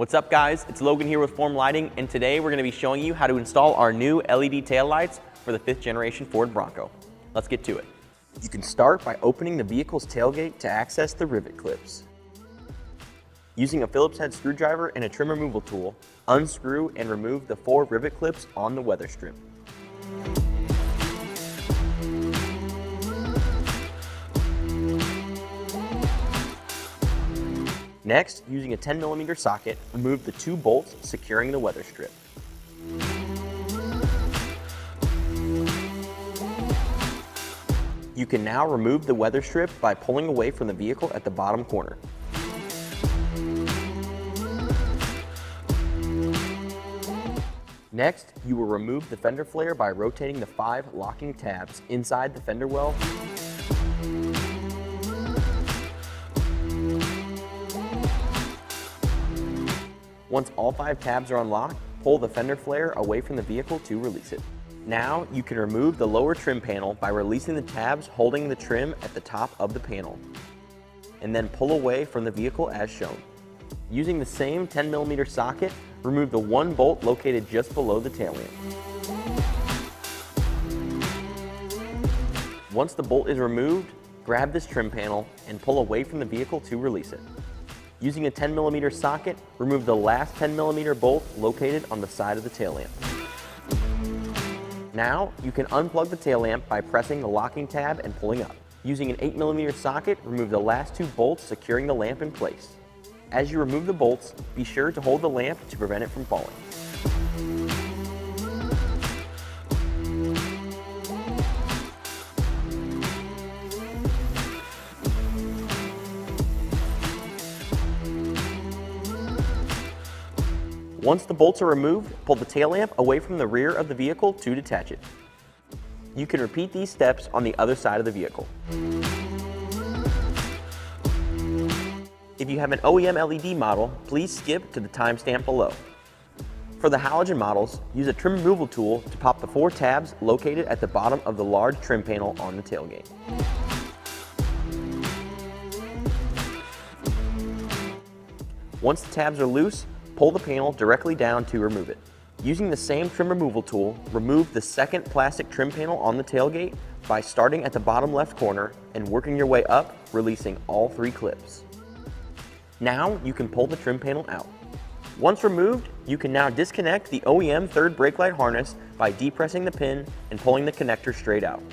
What's up guys, it's Logan here with Form Lighting, and today we're going to be showing you how to install our new LED taillights for the 5th generation Ford Bronco. Let's get to it. You can start by opening the vehicle's tailgate to access the rivet clips. Using a Phillips head screwdriver and a trim removal tool, unscrew and remove the 4 rivet clips on the weather strip. Next, using a 10mm socket, remove the 2 bolts securing the weather strip. You can now remove the weather strip by pulling away from the vehicle at the bottom corner. Next, you will remove the fender flare by rotating the 5 locking tabs inside the fender well. Once all 5 tabs are unlocked, pull the fender flare away from the vehicle to release it. Now you can remove the lower trim panel by releasing the tabs holding the trim at the top of the panel, and then pull away from the vehicle as shown. Using the same 10mm socket, remove the 1 bolt located just below the tail lamp. Once the bolt is removed, grab this trim panel and pull away from the vehicle to release it. Using a 10mm socket, remove the last 10mm bolt located on the side of the tail lamp. Now, you can unplug the tail lamp by pressing the locking tab and pulling up. Using an 8mm socket, remove the last 2 bolts securing the lamp in place. As you remove the bolts, be sure to hold the lamp to prevent it from falling. Once the bolts are removed, pull the tail lamp away from the rear of the vehicle to detach it. You can repeat these steps on the other side of the vehicle. If you have an OEM LED model, please skip to the timestamp below. For the halogen models, use a trim removal tool to pop the 4 tabs located at the bottom of the large trim panel on the tailgate. Once the tabs are loose, pull the panel directly down to remove it. Using the same trim removal tool, remove the second plastic trim panel on the tailgate by starting at the bottom left corner and working your way up, releasing all 3 clips. Now you can pull the trim panel out. Once removed, you can now disconnect the OEM third brake light harness by depressing the pin and pulling the connector straight out.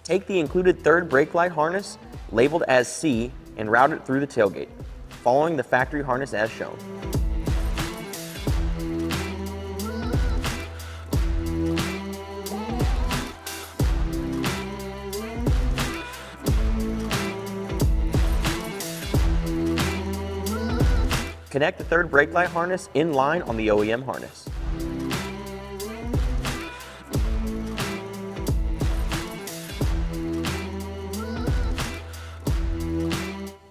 Take the included third brake light harness, labeled as C, and route it through the tailgate, following the factory harness as shown. Connect the third brake light harness in line on the OEM harness.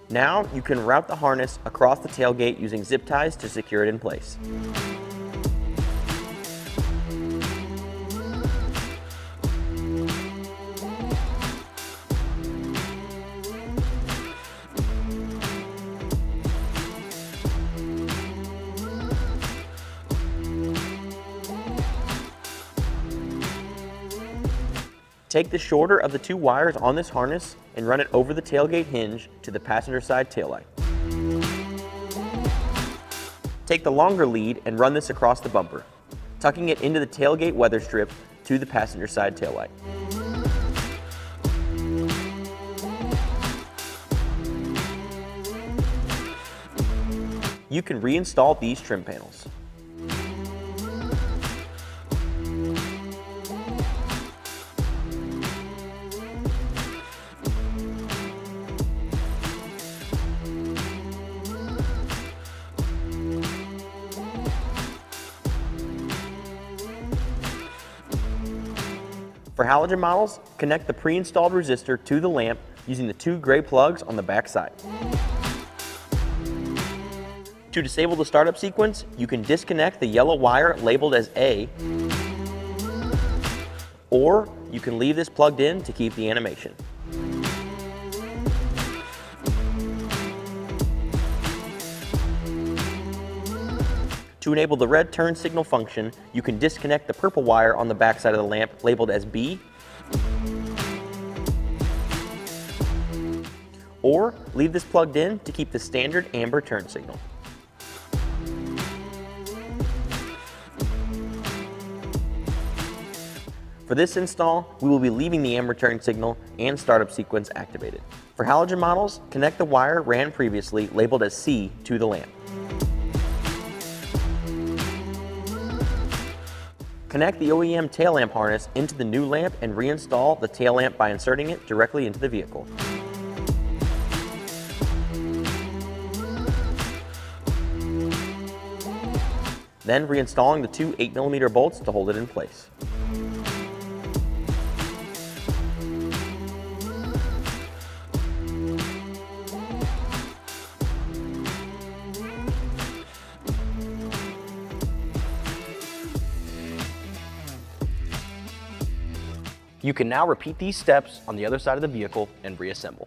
Now you can route the harness across the tailgate using zip ties to secure it in place. Take the shorter of the 2 wires on this harness and run it over the tailgate hinge to the passenger side taillight. Take the longer lead and run this across the bumper, tucking it into the tailgate weather strip to the passenger side taillight. You can reinstall these trim panels. For halogen models, connect the pre-installed resistor to the lamp using the 2 gray plugs on the back side. To disable the startup sequence, you can disconnect the yellow wire labeled as A, or you can leave this plugged in to keep the animation. To enable the red turn signal function, you can disconnect the purple wire on the back side of the lamp labeled as B, or leave this plugged in to keep the standard amber turn signal. For this install, we will be leaving the amber turn signal and startup sequence activated. For halogen models, connect the wire ran previously labeled as C to the lamp. Connect the OEM tail lamp harness into the new lamp and reinstall the tail lamp by inserting it directly into the vehicle. Then reinstalling the two 8mm bolts to hold it in place. You can now repeat these steps on the other side of the vehicle and reassemble.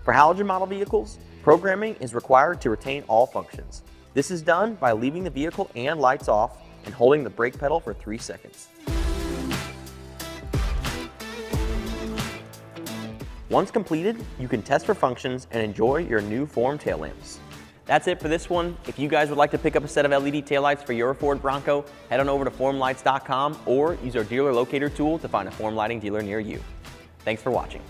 For halogen model vehicles, programming is required to retain all functions. This is done by leaving the vehicle and lights off and holding the brake pedal for 3 seconds. Once completed, you can test for functions and enjoy your new form tail lamps. That's it for this one. If you guys would like to pick up a set of LED taillights for your Ford Bronco, head on over to formlights.com or use our dealer locator tool to find a Form Lighting dealer near you. Thanks for watching.